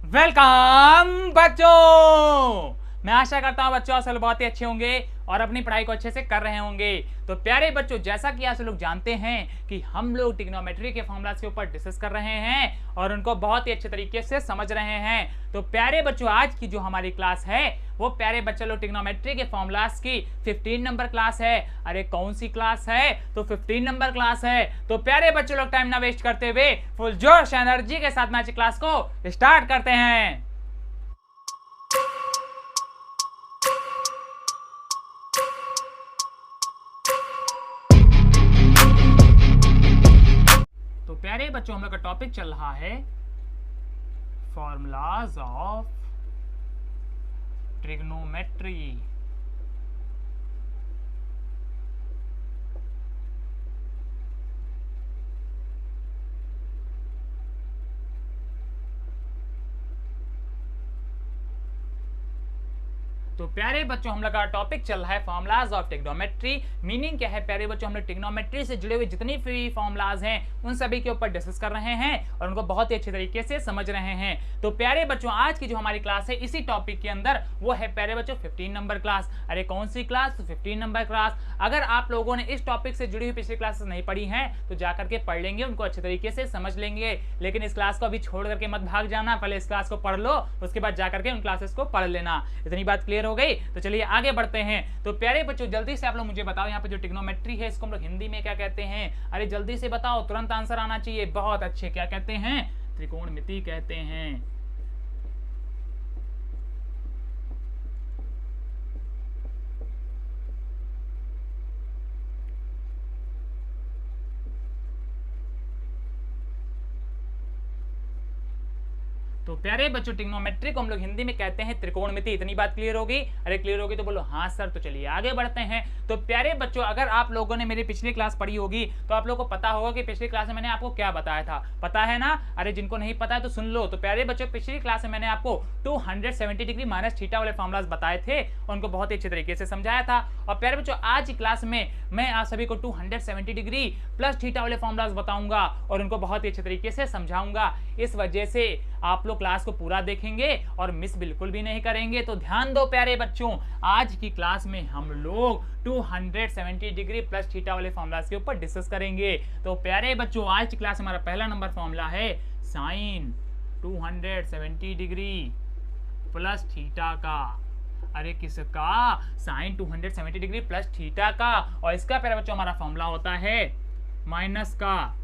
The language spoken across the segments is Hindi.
वेलकम बच्चों। मैं आशा करता हूं बच्चों आप सब बहुत ही अच्छे होंगे और अपनी पढ़ाई को अच्छे से कर रहे होंगे। तो प्यारे बच्चों, जैसा कि आप सब लोग जानते हैं कि हम लोग ट्रिग्नोमेट्री के फॉर्मूलाज के ऊपर डिस्कस कर रहे हैं और उनको बहुत ही अच्छे तरीके से समझ रहे हैं। तो प्यारे बच्चों, आज की जो हमारी क्लास है वो प्यारे बच्चे लोग ट्रिग्नोमेट्री के फॉर्मूलाज की 15 नंबर क्लास है। अरे कौन सी क्लास है? तो 15 नंबर क्लास है। तो प्यारे बच्चों लोग टाइम ना वेस्ट करते हुए फुल जोश एनर्जी के साथ में आज क्लास को स्टार्ट करते हैं। तो प्यारे बच्चों, हम लोग का टॉपिक चल रहा है फॉर्मूलाज ऑफ ट्रिग्नोमेट्री। तो प्यारे बच्चों, हम लोग का टॉपिक चल रहा है फॉर्मूलाज ऑफ ट्रिग्नोमेट्री। मीनिंग क्या है प्यारे बच्चों? हम लोग ट्रिग्नोमेट्री से जुड़े हुए जितनी भी फॉर्मूलाज हैं उन सभी के ऊपर डिस्कस कर रहे हैं और उनको बहुत ही अच्छे तरीके से समझ रहे हैं। तो प्यारे बच्चों, आज की जो हमारी क्लास है इसी टॉपिक के अंदर वो है प्यारे बच्चों 15 नंबर क्लास। अरे कौन सी क्लास? तो 15 नंबर क्लास। अगर आप लोगों ने इस टॉपिक से जुड़ी हुई पिछली क्लासेस नहीं पढ़ी हैं तो जाकर के पढ़ लेंगे, उनको अच्छे तरीके से समझ लेंगे। लेकिन इस क्लास को अभी छोड़ करके मत भाग जाना, पहले इस क्लास को पढ़ लो, उसके बाद जाकर के उन क्लासेस को पढ़ लेना। इतनी बात क्लियर हो गई? तो चलिए आगे बढ़ते हैं। तो प्यारे बच्चों, जल्दी से आप लोग मुझे बताओ, यहाँ पे जो ट्रिग्नोमेट्री है इसको हम लोग हिंदी में क्या कहते हैं? अरे जल्दी से बताओ, तुरंत आंसर आना चाहिए। बहुत अच्छे, क्या कहते हैं? त्रिकोणमिति कहते हैं। तो प्यारे बच्चों, ट्रिग्नोमेट्री को हम लोग हिंदी में कहते हैं त्रिकोणमिति। इतनी बात क्लियर होगी? अरे क्लियर होगी तो बोलो हाँ सर। तो चलिए आगे बढ़ते हैं। तो प्यारे बच्चों, अगर आप लोगों ने मेरी पिछली क्लास पढ़ी होगी तो आप लोगों को पता होगा कि पिछली क्लास में मैंने आपको क्या बताया था। पता है ना? अरे जिनको नहीं पता है तो सुन लो। तो प्यारे बच्चों, पिछली क्लास में मैंने आपको 270 डिग्री माइनस थीटा वाले फॉर्मूलाज बताए थे, उनको बहुत ही अच्छे तरीके से समझाया था। और प्यारे बच्चों, आज की क्लास में मैं आप सभी को 270 डिग्री प्लस थीटा वाले फॉर्मूलाज बताऊंगा और उनको बहुत ही अच्छे तरीके से समझाऊंगा। इस वजह से आप लोग क्लास को पूरा देखेंगे और मिस बिल्कुल भी नहीं करेंगे। तो ध्यान दो प्यारे बच्चों, आज की क्लास में हम लोग 270 डिग्री प्लस थीटा वाले फॉर्मूलाज के ऊपर डिस्कस करेंगे। तो प्यारे बच्चों, आज की क्लास में हमारा पहला नंबर फॉर्मूला है साइन 270 डिग्री प्लस थीटा का। अरे किसका? साइन 270 डिग्री प्लस थीटा का। और इसका प्यारे बच्चों हमारा फॉर्मूला होता है माइनस का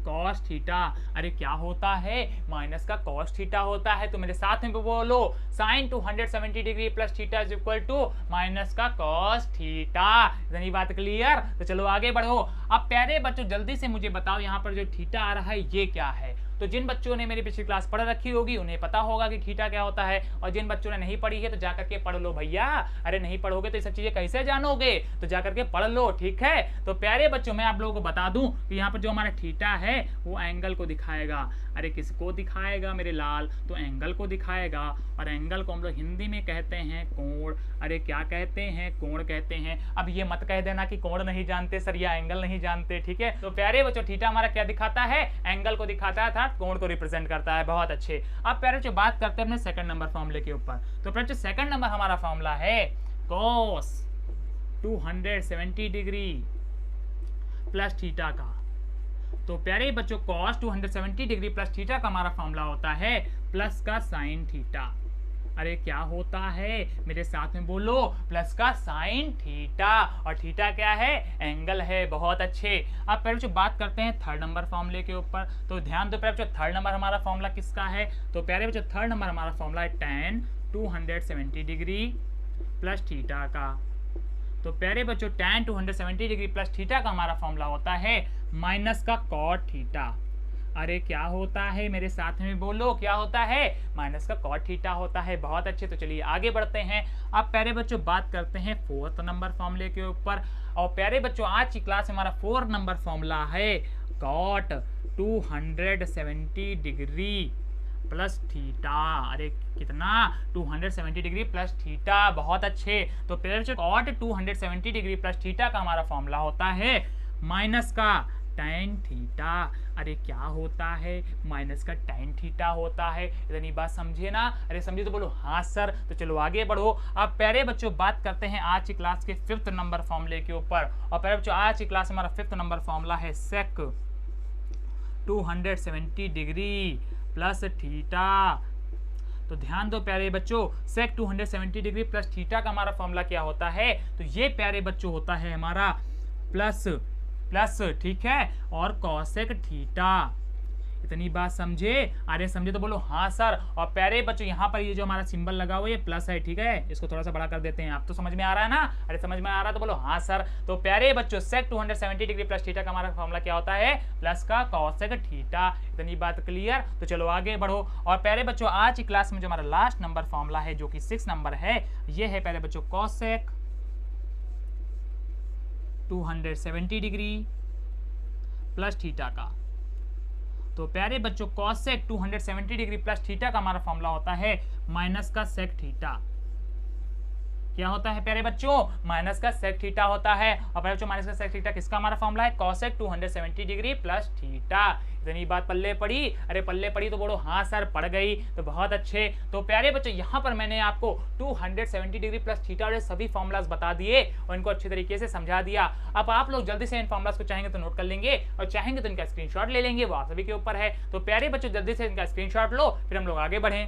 कॉस थीटा। अरे क्या होता है? माइनस का कॉस थीटा होता है। तो मेरे साथ में बोलो, sine 270 degree plus theta is equal to minus का कॉस थीटा। इतनी बात क्लियर? तो चलो आगे बढ़ो। अब प्यारे बच्चों, जल्दी से मुझे बताओ, यहाँ पर जो थीटा आ रहा है ये क्या है? तो जिन बच्चों ने मेरी पिछली क्लास पढ़ रखी होगी उन्हें पता होगा कि थीटा क्या होता है, और जिन बच्चों ने नहीं पढ़ी है तो जाकर के पढ़ लो भैया। अरे नहीं पढ़ोगे तो ये सब चीजें कैसे जानोगे? तो जाकर के पढ़ लो, ठीक है? तो प्यारे बच्चों, मैं आप लोगों को बता दूं कि यहाँ पर जो हमारा थीटा है वो एंगल को दिखाएगा। अरे किसको दिखाएगा मेरे लाल? तो एंगल को दिखाएगा। और एंगल को हम लोग हिंदी में कहते हैं कोण। अरे क्या कहते हैं? कोण कहते हैं। अब ये मत कह देना कि कोण नहीं जानते सर या एंगल नहीं जानते, ठीक है? तो प्यारे बच्चों, थीटा हमारा क्या दिखाता है? एंगल को दिखाता है, अर्थात कोण को रिप्रेजेंट करता है। बहुत अच्छे। अब प्यारे बच्चों, बात करते हैं अपने सेकंड नंबर फॉर्मूले के ऊपर। तो प्यारे बच्चों, सेकंड नंबर हमारा फॉर्मूला है cos 270 डिग्री प्लस थीटा का। तो प्यारे बच्चों, cos 270 डिग्री प्लस थीटा का हमारा फॉर्मूला होता है प्लस का साइन थीटा। अरे क्या होता है? मेरे साथ में बोलो, प्लस का साइन थीटा। और थीटा क्या है? एंगल है। बहुत अच्छे। अब प्यारे बच्चों, बात करते हैं थर्ड नंबर फॉर्मूले के ऊपर। तो ध्यान दो प्यारे बच्चों, थर्ड नंबर हमारा फॉर्मूला किसका है? तो प्यारे बच्चों, थर्ड नंबर हमारा फॉर्मूला है tan 270 डिग्री प्लस थीटा का। तो प्यारे बच्चों, tan 270 डिग्री प्लस थीटा का हमारा फॉर्मूला होता है माइनस का cot थीटा। अरे क्या होता है? मेरे साथ में बोलो, क्या होता है? माइनस का cot थीटा होता है। बहुत अच्छे। तो चलिए आगे बढ़ते हैं। अब प्यारे बच्चों, बात करते हैं फोर्थ नंबर फॉर्मूले के ऊपर। और प्यारे बच्चों, आज की क्लास में हमारा 4 नंबर फॉर्मूला है cot 270 डिग्री प्लस थीटा। अरे कितना? 270 डिग्री प्लस थीटा। बहुत अच्छे। तो प्यारे बच्चों, cot 270 डिग्री प्लस थीटा का हमारा फॉर्मूला होता है माइनस का tan थीटा। अरे क्या होता है, माइनस का tan थीटा होता है। इतनी बात समझे ना? अरे समझे तो बोलो हाँ सर। तो चलो आगे बढ़ो। अब प्यारे बच्चों बात करते हैं आज की क्लास के 5th नंबर फॉर्मूले के ऊपर। और प्यारे बच्चों आज की क्लास में हमारा 5th नंबर फॉर्मूला है sec 270 डिग्री प्लस थीटा। तो ध्यान दो प्यारे बच्चों, sec 270 डिग्री प्लस थीटा का हमारा फॉर्मूला क्या होता है? तो ये प्यारे बच्चों होता है हमारा प्लस प्लस, ठीक है, और cosec थीटा। इतनी बात समझे? अरे समझे तो बोलो हाँ सर। और प्यारे बच्चों यहाँ पर ये जो हमारा सिंबल लगा हुआ है ये प्लस है, ठीक है, इसको थोड़ा सा बड़ा कर देते हैं। आप तो समझ में आ रहा है ना? अरे समझ में आ रहा है तो बोलो हाँ सर। तो प्यारे बच्चों sec 270 डिग्री प्लस थीटा का हमारा फॉर्मूला क्या होता है? प्लस का cosec थीटा। इतनी बात क्लियर? तो चलो आगे बढ़ो। और प्यारे बच्चों आज की क्लास में जो हमारा लास्ट नंबर फॉर्मूला है जो कि 6 नंबर है, ये है प्यारे बच्चों cosec 270 डिग्री प्लस थीटा का। तो प्यारे बच्चों cosec 270 डिग्री प्लस थीटा का हमारा फॉर्मूला होता है माइनस का sec थीटा। क्या होता है प्यारे बच्चों? माइनस का sec थीटा होता है। और प्यारे बच्चों माइनस का sec थीटा किसका हमारा फॉर्मूला है? cosec 270 degree plus theta. इतनी बात पल्ले पड़ी? अरे पल्ले पड़ी तो बोलो हाँ सर पड़ गई। तो बहुत अच्छे। तो प्यारे बच्चों यहाँ पर मैंने आपको 270 डिग्री प्लस थीटा वाले सभी फॉर्मूलाज बता दिए और इनको अच्छे तरीके से समझा दिया। अब आप लोग जल्दी से इन फॉर्मूलाज को चाहेंगे तो नोट कर लेंगे और चाहेंगे तो इनका स्क्रीनशॉट ले लेंगे, वो आप सभी के ऊपर है। तो प्यारे बच्चों जल्दी से इनका स्क्रीनशॉट लो, फिर हम लोग आगे बढ़ें।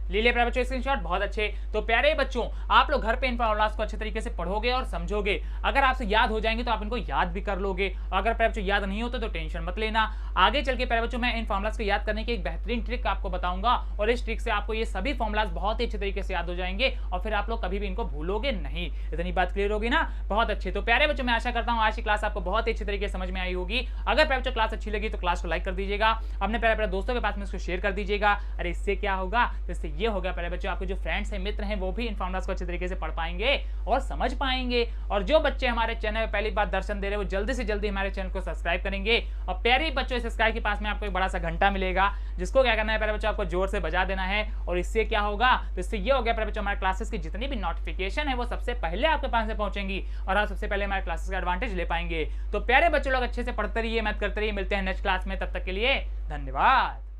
ले लिया प्यारे बच्चों स्क्रीनशॉट? बहुत अच्छे। तो प्यारे बच्चों आप लोग घर पे इन फॉर्मूलाज को अच्छे तरीके से पढ़ोगे और समझोगे। अगर आपसे याद हो जाएंगे तो आप इनको याद भी कर लोगे। अगर प्यारे बच्चों याद नहीं होते तो टेंशन मत लेना। आगे चल के प्यारे बच्चों मैं इन फॉर्मूलाज को याद करने की एक बेहतरीन ट्रिक आपको बताऊंगा और इस ट्रिक से आपको ये सभी फॉर्मूलाज बहुत ही अच्छे तरीके से याद हो जाएंगे और फिर आप लोग कभी भी इनको भूलोगे नहीं। इतनी बात क्लियर होगी ना? बहुत अच्छे। तो प्यारे बच्चों मैं आशा करता हूँ आज की क्लास आपको बहुत ही अच्छे तरीके से समझ में आई होगी। अगर प्यारे बच्चों क्लास अच्छी लगी तो क्लास को लाइक कर दीजिएगा, अपने प्यारे दोस्तों के पास में इसको शेयर कर दीजिएगा। अरे इससे क्या होगा? तो इससे ये होगा प्यारे बच्चों आपके जो फ्रेंड्स हैं, मित्र हैं, वो भी इन फॉर्मूलाज को अच्छे तरीके से पढ़ पाएंगे और समझ पाएंगे। और जो बच्चे हमारे चैनल में पहली बार दर्शन दे रहे हैं वो जल्दी से जल्दी हमारे चैनल को सब्सक्राइब करेंगे। और प्यारे बच्चों सब्सक्राइब के पास में आपको एक बड़ा सा घंटा मिलेगा जिसको क्या करना है प्यारे बच्चों आपको जोर से बजा देना है। और इससे क्या होगा? तो इससे ये हो गया प्यारे बच्चों हमारे क्लासेस की जितनी भी नोटिफिकेशन है वो सबसे पहले आपके पास में पहुंचेंगी और आप सबसे पहले हमारे क्लासेस का एडवांटेज ले पाएंगे। तो प्यारे बच्चों लोग अच्छे से पढ़ते रहिए, मेहनत करते रहिए। मिलते हैं नेक्स्ट क्लास में, तब तक के लिए धन्यवाद।